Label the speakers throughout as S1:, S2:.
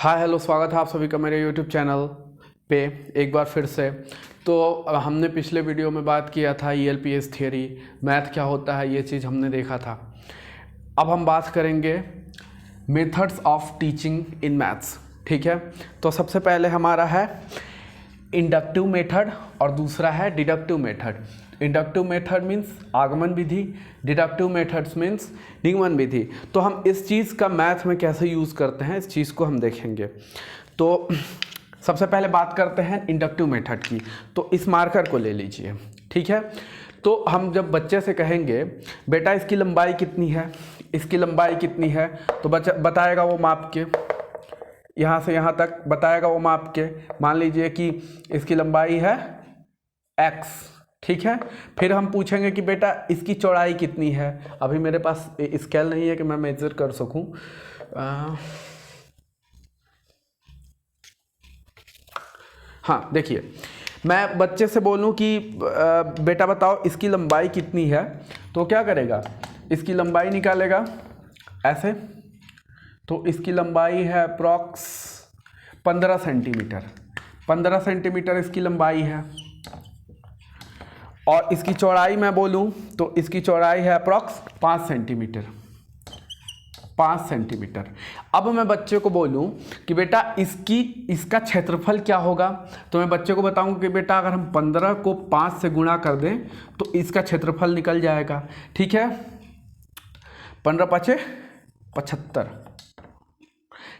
S1: Hi hello, स्वागत है आप सभी का मेरे यूट्यूब चैनल पे एक बार फिर से। तो हमने पिछले वीडियो में बात किया था ELPS थियरी, मैथ क्या होता है, ये चीज़ हमने देखा था। अब हम बात करेंगे methods of teaching in maths. ठीक है, तो सबसे पहले हमारा है इंडक्टिव मेथड और दूसरा है deductive method. Inductive method means आगमन विधि, डिडक्टिव मेथड्स मीन्स निगमन विधि। तो हम इस चीज़ का मैथ में कैसे यूज़ करते हैं, इस चीज़ को हम देखेंगे। तो सबसे पहले बात करते हैं इंडक्टिव मेथड की। तो इस मार्कर को ले लीजिए, ठीक है। तो हम जब बच्चे से कहेंगे बेटा इसकी लंबाई कितनी है, इसकी लंबाई कितनी है, तो बच्चा बताएगा वो माप के, यहाँ से यहाँ तक बताएगा वो माप के। मान लीजिए कि इसकी लंबाई है x, ठीक है। फिर हम पूछेंगे कि बेटा इसकी चौड़ाई कितनी है। अभी मेरे पास स्केल नहीं है कि मैं मेजर कर सकूं। हाँ देखिए, मैं बच्चे से बोलूं कि बेटा बताओ इसकी लंबाई कितनी है, तो क्या करेगा, इसकी लंबाई निकालेगा ऐसे। तो इसकी लंबाई है अप्रॉक्स 15 सेंटीमीटर, 15 सेंटीमीटर इसकी लंबाई है। और इसकी चौड़ाई मैं बोलूं तो इसकी चौड़ाई है अप्रॉक्स 5 सेंटीमीटर, 5 सेंटीमीटर। अब मैं बच्चे को बोलूं कि बेटा इसका क्षेत्रफल क्या होगा, तो मैं बच्चे को बताऊं कि बेटा अगर हम 15 को 5 से गुणा कर दें तो इसका क्षेत्रफल निकल जाएगा। ठीक है, 15 5 75,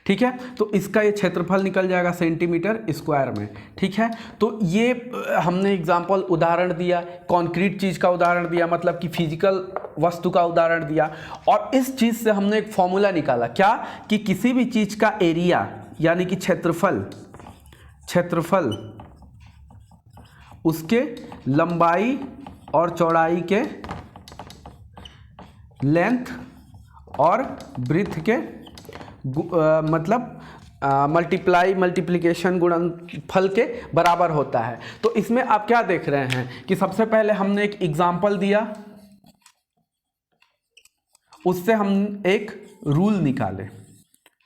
S1: ठीक है। तो इसका ये क्षेत्रफल निकल जाएगा सेंटीमीटर स्क्वायर में। ठीक है, तो ये हमने एग्जाम्पल उदाहरण दिया, कॉन्क्रीट चीज़ का उदाहरण दिया, मतलब कि फिजिकल वस्तु का उदाहरण दिया। और इस चीज़ से हमने एक फॉर्मूला निकाला, क्या कि किसी भी चीज़ का एरिया यानी कि क्षेत्रफल उसके लंबाई और चौड़ाई के लेंथ और ब्रीथ के मल्टीप्लिकेशन गुणनफल के बराबर होता है। तो इसमें आप क्या देख रहे हैं कि सबसे पहले हमने एक एग्जाम्पल दिया, उससे हम एक रूल निकाले।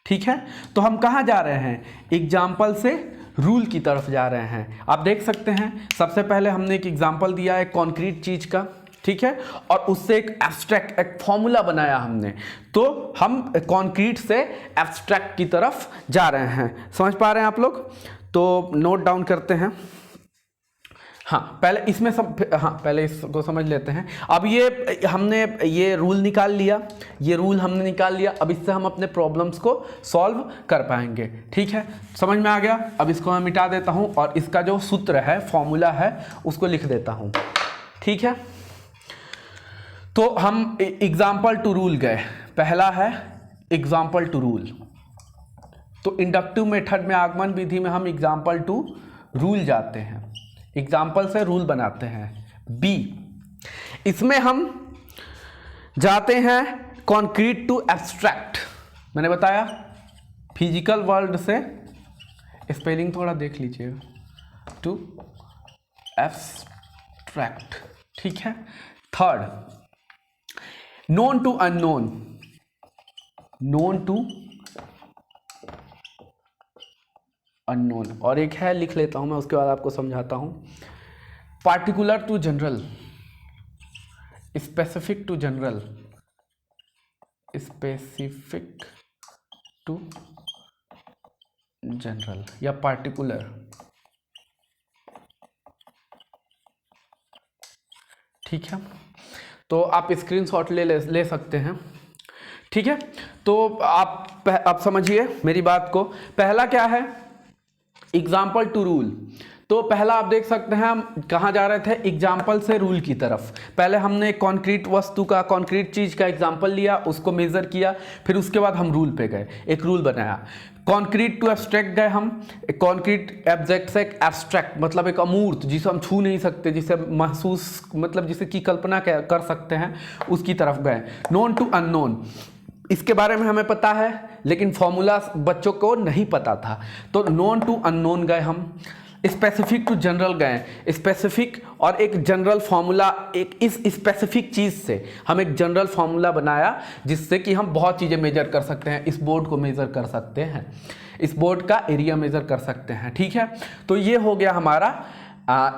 S1: ठीक है, तो हम कहाँ जा रहे हैं, एग्जाम्पल से रूल की तरफ जा रहे हैं। आप देख सकते हैं सबसे पहले हमने एक एग्जाम्पल दिया है कॉन्क्रीट चीज का, ठीक है, और उससे एक एब्स्ट्रैक्ट एक फॉर्मूला बनाया हमने। तो हम कंक्रीट से एब्स्ट्रैक्ट की तरफ जा रहे हैं। समझ पा रहे हैं आप लोग? तो नोट डाउन करते हैं। हाँ पहले इसमें पहले इसको समझ लेते हैं। अब ये हमने ये रूल निकाल लिया, ये रूल हमने निकाल लिया। अब इससे हम अपने प्रॉब्लम्स को सॉल्व कर पाएंगे। ठीक है, समझ में आ गया। अब इसको मैं मिटा देता हूँ और इसका जो सूत्र है, फॉर्मूला है, उसको लिख देता हूँ। ठीक है, तो हम एग्जाम्पल टू रूल गए। पहला है एग्जाम्पल टू रूल। तो इंडक्टिव मेथड में, आगमन विधि में हम एग्जाम्पल टू रूल जाते हैं, एग्जाम्पल से रूल बनाते हैं। बी, इसमें हम जाते हैं कॉन्क्रीट टू एब्स्ट्रैक्ट। मैंने बताया फिजिकल वर्ल्ड से, स्पेलिंग थोड़ा देख लीजिएगा, टू एब्स्ट्रैक्ट। ठीक है, third known to unknown, known to unknown. और एक है, लिख लेता हूं मैं, उसके बाद आपको समझाता हूं। Particular to general, specific to general, specific to general या पार्टिकुलर। ठीक है, तो आप स्क्रीनशॉट ले सकते हैं। ठीक है, तो आप समझिए मेरी बात को। पहला क्या है, एग्जाम्पल टू रूल। तो पहला आप देख सकते हैं हम कहाँ जा रहे थे, एग्जाम्पल से रूल की तरफ। पहले हमने कॉन्क्रीट वस्तु का, कॉन्क्रीट चीज का एग्जाम्पल लिया, उसको मेजर किया, फिर उसके बाद हम रूल पे गए, एक रूल बनाया। कॉन्क्रीट टू एब्स्ट्रैक्ट गए हम, कॉन्क्रीट एब्जेक्ट से एब्स्ट्रैक्ट मतलब एक अमूर्त, जिसे हम छू नहीं सकते, जिसे महसूस मतलब जिसे की कल्पना कर सकते हैं, उसकी तरफ गए। नोन टू अननोन, इसके बारे में हमें पता है लेकिन फॉर्मूला बच्चों को नहीं पता था, तो नोन टू अननोन गए हम। स्पेसिफिक टू जनरल गए, स्पेसिफिक और एक जनरल फार्मूला, एक इस स्पेसिफिक चीज़ से हम एक जनरल फार्मूला बनाया जिससे कि हम बहुत चीज़ें मेजर कर सकते हैं। इस बोर्ड को मेजर कर सकते हैं, इस बोर्ड का एरिया मेजर कर सकते हैं, ठीक है। तो ये हो गया हमारा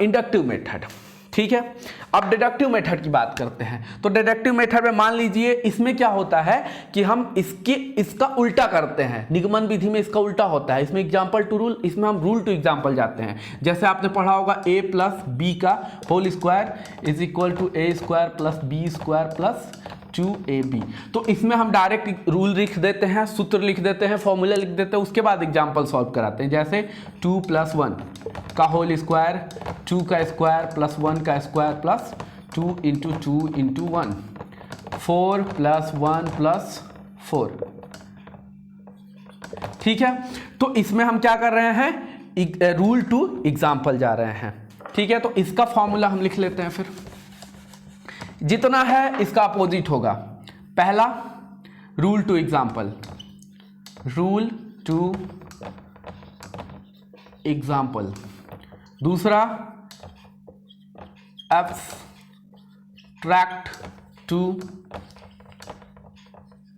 S1: इंडक्टिव मेथड, ठीक है। अब डिडक्टिव मेथड की बात करते हैं। तो डिडक्टिव मेथड में मान लीजिए इसमें क्या होता है कि हम इसका उल्टा करते हैं, निगमन विधि में इसका उल्टा होता है। इसमें एग्जाम्पल टू रूल, इसमें हम रूल टू एग्जाम्पल जाते हैं। जैसे आपने पढ़ा होगा a प्लस बी का whole square is equal to A square plus B square plus 2ab। तो इसमें हम डायरेक्ट रूल लिख देते हैं, सूत्र लिख देते हैं, फॉर्मूला लिख देते हैं, उसके बाद एग्जाम्पल सॉल्व कराते हैं। जैसे 2 + 1 का होल स्क्वायर, 2 का स्क्वायर प्लस 1 का स्क्वायर प्लस 2 × 2 × 1, 4 + 1 + 4, ठीक है। तो इसमें हम क्या कर रहे हैं, रूल टू एग्जाम्पल जा रहे हैं, ठीक है। तो इसका फॉर्मूला हम लिख लेते हैं। फिर जितना है इसका अपोजिट होगा। पहला rule to example, rule to example. दूसरा abstract to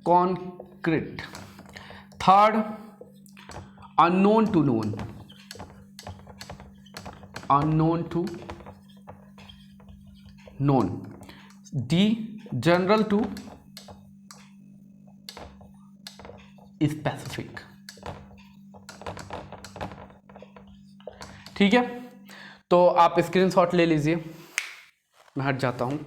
S1: concrete. Third unknown to known, unknown to known. D general to specific, ठीक है। तो आप स्क्रीनशॉट ले लीजिए, मैं हट जाता हूं।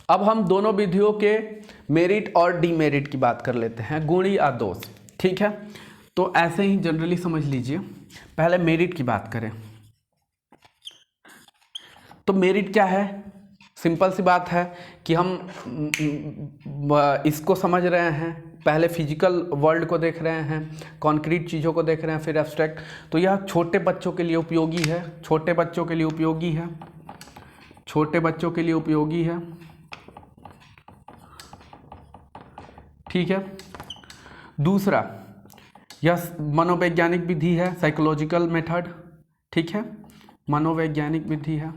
S1: अब हम दोनों विधियों के मेरिट और डीमेरिट की बात कर लेते हैं, गुण या दोष, ठीक है। तो ऐसे ही जनरली समझ लीजिए। पहले मेरिट की बात करें तो मेरिट क्या है, सिंपल सी बात है कि हम इसको समझ रहे हैं, पहले फिजिकल वर्ल्ड को देख रहे हैं, कॉन्क्रीट चीज़ों को देख रहे हैं, फिर एब्स्ट्रैक्ट। तो यह छोटे बच्चों के लिए उपयोगी है, छोटे बच्चों के लिए उपयोगी है, छोटे बच्चों के लिए उपयोगी है, ठीक है। दूसरा यह मनोवैज्ञानिक विधि है, साइकोलॉजिकल मेथड, ठीक है, मनोवैज्ञानिक विधि है।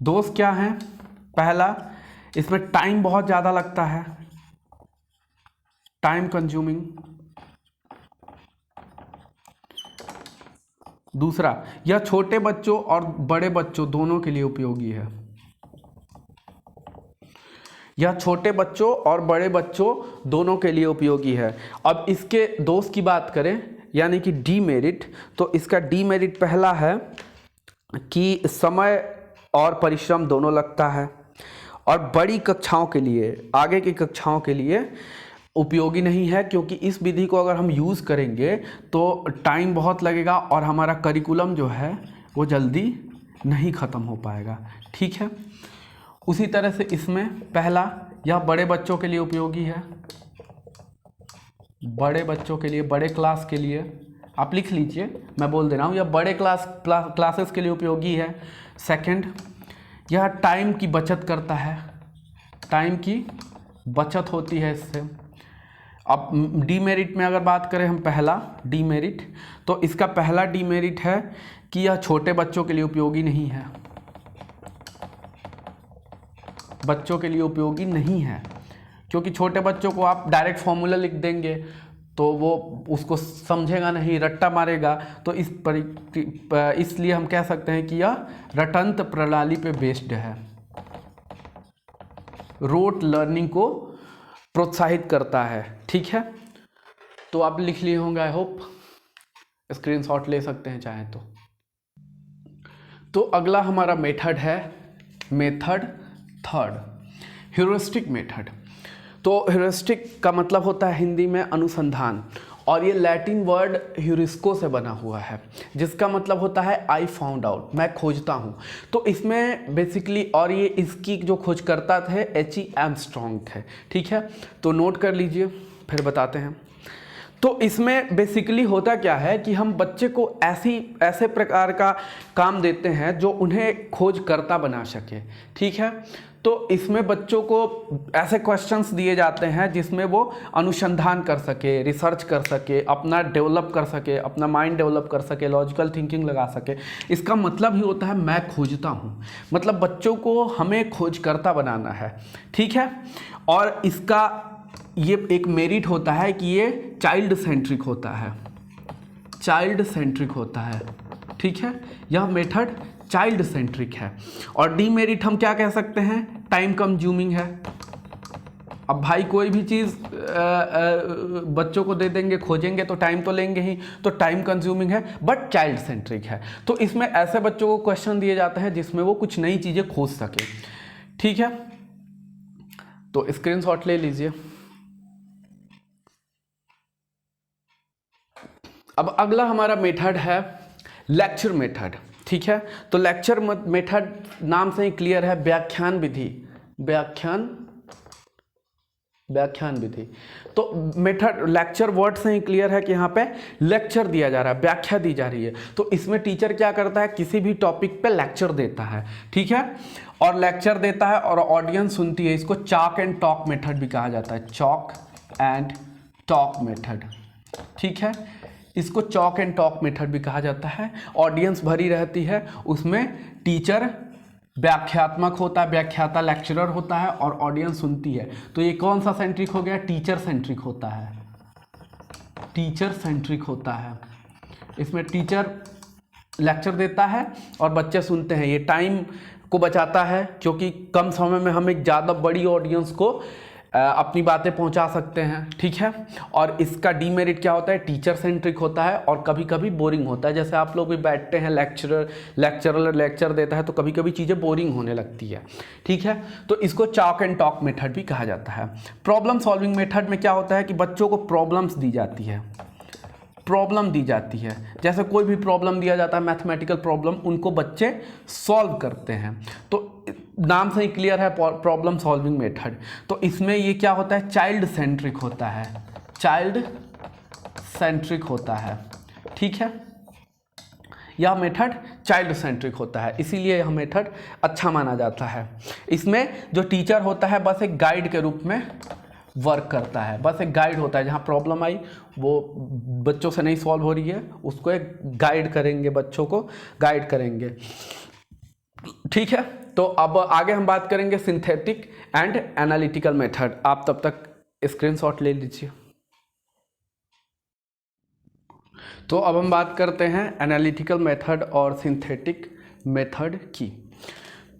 S1: दोष क्या है, पहला इसमें टाइम बहुत ज़्यादा लगता है, टाइम कंज्यूमिंग। दूसरा यह छोटे बच्चों और बड़े बच्चों दोनों के लिए उपयोगी है, यह छोटे बच्चों और बड़े बच्चों दोनों के लिए उपयोगी है। अब इसके दोष की बात करें यानी कि डीमेरिट, तो इसका डीमेरिट पहला है कि समय और परिश्रम दोनों लगता है और बड़ी कक्षाओं के लिए, आगे की कक्षाओं के लिए उपयोगी नहीं है, क्योंकि इस विधि को अगर हम यूज़ करेंगे तो टाइम बहुत लगेगा और हमारा करिकुलम जो है वो जल्दी नहीं ख़त्म हो पाएगा, ठीक है। उसी तरह से इसमें पहला यह बड़े बच्चों के लिए उपयोगी है, बड़े बच्चों के लिए, बड़े क्लास के लिए, आप लिख लीजिए, मैं बोल दे रहा हूँ, यह बड़े क्लासेस के लिए उपयोगी है। सेकंड, यह टाइम की बचत करता है, टाइम की बचत होती है इससे। अब डीमेरिट में अगर बात करें हम, पहला डीमेरिट, तो इसका पहला डीमेरिट है कि यह छोटे बच्चों के लिए उपयोगी नहीं है, बच्चों के लिए उपयोगी नहीं है, क्योंकि छोटे बच्चों को आप डायरेक्ट फॉर्मूला लिख देंगे तो वो उसको समझेगा नहीं, रट्टा मारेगा। तो इसलिए हम कह सकते हैं कि यह रटंत प्रणाली पे बेस्ड है, रोट लर्निंग को प्रोत्साहित करता है, ठीक है। तो आप लिख लिए होंगे, आई होप, स्क्रीनशॉट ले सकते हैं चाहे तो। तो अगला हमारा मेथड है, मेथड थर्ड, ह्यूरिस्टिक मेथड। तो ह्यूरिस्टिक का मतलब होता है हिंदी में अनुसंधान, और ये लैटिन वर्ड ह्यूरिस्को से बना हुआ है, जिसका मतलब होता है आई फाउंड आउट, मैं खोजता हूँ। तो इसमें बेसिकली, और ये इसकी जो खोजकर्ता थे H.E. आर्मस्ट्रॉन्ग थे, ठीक है। तो नोट कर लीजिए, फिर बताते हैं। तो इसमें बेसिकली होता क्या है कि हम बच्चे को ऐसे प्रकार का काम देते हैं जो उन्हें खोजकर्ता बना सके, ठीक है। तो इसमें बच्चों को ऐसे क्वेश्चंस दिए जाते हैं जिसमें वो अनुसंधान कर सके, रिसर्च कर सके, अपना डेवलप कर सके, अपना माइंड डेवलप कर सके, लॉजिकल थिंकिंग लगा सके। इसका मतलब ही होता है मैं खोजता हूँ, मतलब बच्चों को हमें खोजकर्ता बनाना है, ठीक है। और इसका ये एक मेरिट होता है कि ये चाइल्ड सेंट्रिक होता है, चाइल्ड सेंट्रिक होता है, ठीक है। यह मेथड चाइल्ड सेंट्रिक है। और डीमेरिट हम क्या कह सकते हैं, टाइम कंज्यूमिंग है। अब भाई कोई भी चीज़ बच्चों को दे देंगे, खोजेंगे तो टाइम तो लेंगे ही, तो टाइम कंज्यूमिंग है, बट चाइल्ड सेंट्रिक है। तो इसमें ऐसे बच्चों को क्वेश्चन दिए जाते हैं जिसमें वो कुछ नई चीज़ें खोज सके, ठीक है। तो स्क्रीनशॉट ले लीजिए। अब अगला हमारा मेथड है लेक्चर मेथड, ठीक है। तो लेक्चर मेथड नाम से ही क्लियर है, व्याख्यान विधि, व्याख्यान विधि। तो मेथड लेक्चर वर्ड से ही क्लियर है कि यहाँ पे लेक्चर दिया जा रहा है, व्याख्या दी जा रही है। तो इसमें टीचर क्या करता है, किसी भी टॉपिक पे लेक्चर देता है, ठीक है। और लेक्चर देता है और ऑडियंस सुनती है। इसको चॉक एंड टॉक मेथड भी कहा जाता है, चॉक एंड टॉक मेथड, ठीक है। इसको चॉक एंड टॉक मेथड भी कहा जाता है। ऑडियंस भरी रहती है, उसमें टीचर व्याख्यात्मक होता है, व्याख्याता लेक्चरर होता है और ऑडियंस सुनती है। तो ये कौन सा सेंट्रिक हो गया, टीचर सेंट्रिक होता है, टीचर सेंट्रिक होता है। इसमें टीचर लेक्चर देता है और बच्चे सुनते हैं। ये टाइम को बचाता है क्योंकि कम समय में हम एक ज़्यादा बड़ी ऑडियंस को अपनी बातें पहुंचा सकते हैं, ठीक है। और इसका डीमेरिट क्या होता है, टीचर सेंट्रिक होता है और कभी कभी बोरिंग होता है। जैसे आप लोग भी बैठते हैं, लेक्चरर लेक्चर देता है तो कभी कभी चीज़ें बोरिंग होने लगती है, ठीक है। तो इसको चॉक एंड टॉक मेथड भी कहा जाता है। प्रॉब्लम सॉल्विंग मेथड में क्या होता है कि बच्चों को प्रॉब्लम्स दी जाती है, प्रॉब्लम दी जाती है। जैसे कोई भी प्रॉब्लम दिया जाता है, मैथमेटिकल प्रॉब्लम, उनको बच्चे सॉल्व करते हैं। तो नाम से ही क्लियर है, प्रॉब्लम सॉल्विंग मेथड। तो इसमें ये क्या होता है, चाइल्ड सेंट्रिक होता है, चाइल्ड सेंट्रिक होता है, ठीक है। यह मेथड चाइल्ड सेंट्रिक होता है, इसीलिए यह मेथड अच्छा माना जाता है। इसमें जो टीचर होता है बस एक गाइड के रूप में वर्क करता है, बस एक गाइड होता है। जहाँ प्रॉब्लम आई वो बच्चों से नहीं सॉल्व हो रही है, उसको एक गाइड करेंगे, बच्चों को गाइड करेंगे, ठीक है। तो अब आगे हम बात करेंगे सिंथेटिक एंड एनालिटिकल मेथड। आप तब तक स्क्रीनशॉट ले लीजिए। तो अब हम बात करते हैं एनालिटिकल मेथड और सिंथेटिक मेथड की।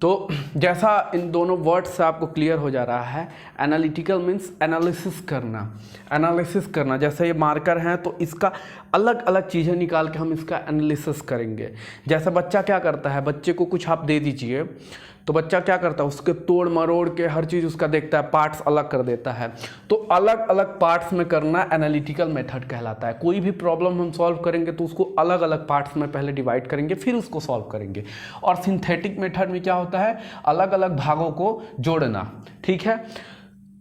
S1: तो जैसा इन दोनों वर्ड्स से आपको क्लियर हो जा रहा है, एनालिटिकल मीन्स एनालिसिस करना, एनालिसिस करना। जैसे ये मार्कर हैं तो इसका अलग अलग चीज़ें निकाल के हम इसका एनालिसिस करेंगे। जैसे बच्चा क्या करता है, बच्चे को कुछ आप दे दीजिए तो बच्चा क्या करता है, उसके तोड़ मरोड़ के हर चीज़ उसका देखता है, पार्ट्स अलग कर देता है। तो अलग अलग पार्ट्स में करना एनालिटिकल मेथड कहलाता है। कोई भी प्रॉब्लम हम सॉल्व करेंगे तो उसको अलग अलग पार्ट्स में पहले डिवाइड करेंगे, फिर उसको सॉल्व करेंगे। और सिंथेटिक मेथड में क्या होता है, अलग अलग भागों को जोड़ना, ठीक है।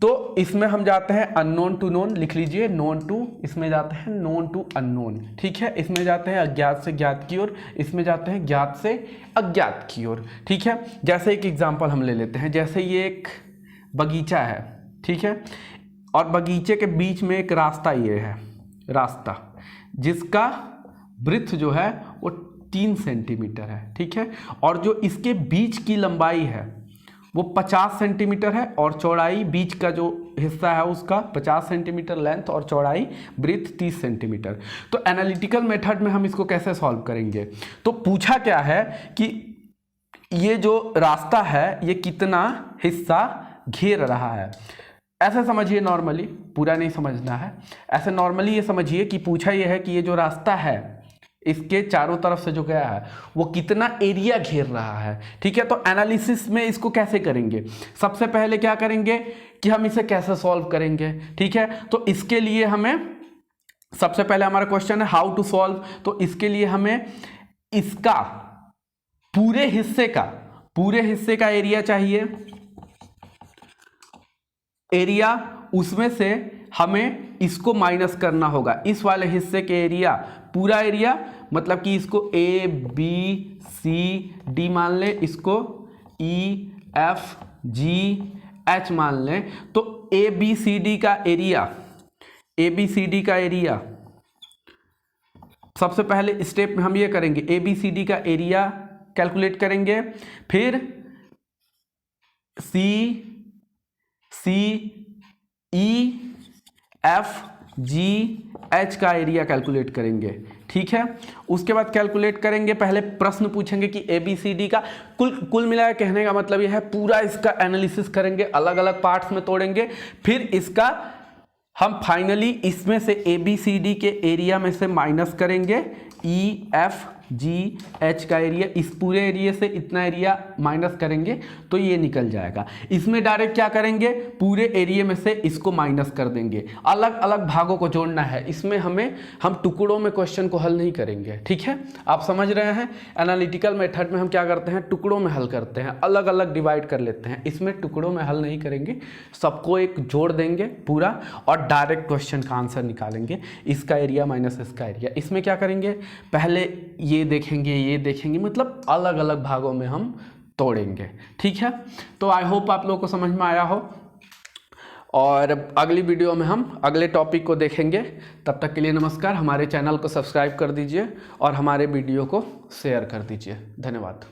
S1: तो इसमें हम जाते हैं अननोन टू नोन, लिख लीजिए, नोन टू, इसमें जाते हैं नोन टू अननोन, ठीक है। इसमें जाते हैं अज्ञात से ज्ञात की ओर, इसमें जाते हैं ज्ञात से अज्ञात की ओर, ठीक है। जैसे एक एग्जांपल हम ले लेते हैं, जैसे ये एक बगीचा है, ठीक है, और बगीचे के बीच में एक रास्ता ये है, रास्ता जिसका ब्रिथ जो है वो 3 सेंटीमीटर है, ठीक है। और जो इसके बीच की लंबाई है वो 50 सेंटीमीटर है और चौड़ाई, बीच का जो हिस्सा है उसका 50 सेंटीमीटर लेंथ और चौड़ाई ब्रीथ 30 सेंटीमीटर। तो एनालिटिकल मेथड में हम इसको कैसे सॉल्व करेंगे, तो पूछा क्या है कि ये जो रास्ता है ये कितना हिस्सा घेर रहा है। ऐसे समझिए, नॉर्मली, पूरा नहीं समझना है, ऐसे नॉर्मली ये समझिए कि पूछा ये है कि ये जो रास्ता है इसके चारों तरफ से जो गया है वो कितना एरिया घेर रहा है, ठीक है। तो एनालिसिस में इसको कैसे करेंगे, सबसे पहले क्या करेंगे कि हम इसे कैसे सॉल्व करेंगे, ठीक है। तो इसके लिए हमें सबसे पहले हमारा क्वेश्चन है हाउ टू सॉल्व। तो इसके लिए हमें इसका पूरे हिस्से का एरिया चाहिए, एरिया, उसमें से हमें इसको माइनस करना होगा, इस वाले हिस्से के एरिया, पूरा एरिया, मतलब कि इसको A B C D मान ले, इसको E F GH मान लें, तो ABCD का एरिया सबसे पहले स्टेप में हम ये करेंगे, ABCD का एरिया कैलकुलेट करेंगे, फिर CEFGH का एरिया कैलकुलेट करेंगे। ठीक है, उसके बाद कैलकुलेट करेंगे, पहले प्रश्न पूछेंगे कि ABCD का कुल मिलाकर कहने का मतलब यह है पूरा इसका एनालिसिस करेंगे, अलग अलग पार्ट्स में तोड़ेंगे, फिर इसका हम फाइनली इसमें से ABCD के एरिया में से माइनस करेंगे EFGH का एरिया, इस पूरे एरिया से इतना एरिया माइनस करेंगे तो ये निकल जाएगा। इसमें डायरेक्ट क्या करेंगे, पूरे एरिया में से इसको माइनस कर देंगे, अलग अलग भागों को जोड़ना है, इसमें हम टुकड़ों में क्वेश्चन को हल नहीं करेंगे। ठीक है, आप समझ रहे हैं। एनालिटिकल मेथड में हम क्या करते हैं, टुकड़ों में हल करते हैं, अलग अलग डिवाइड कर लेते हैं। इसमें टुकड़ों में हल नहीं करेंगे, सबको एक जोड़ देंगे पूरा और डायरेक्ट क्वेश्चन का आंसर निकालेंगे, इसका एरिया माइनस इसका एरिया। इसमें क्या करेंगे, पहले ये देखेंगे, मतलब अलग अलग भागों में हम तोड़ेंगे। ठीक है, तो आई होप आप लोगों को समझ में आया हो, और अगली वीडियो में हम अगले टॉपिक को देखेंगे। तब तक के लिए नमस्कार। हमारे चैनल को सब्सक्राइब कर दीजिए और हमारे वीडियो को शेयर कर दीजिए। धन्यवाद।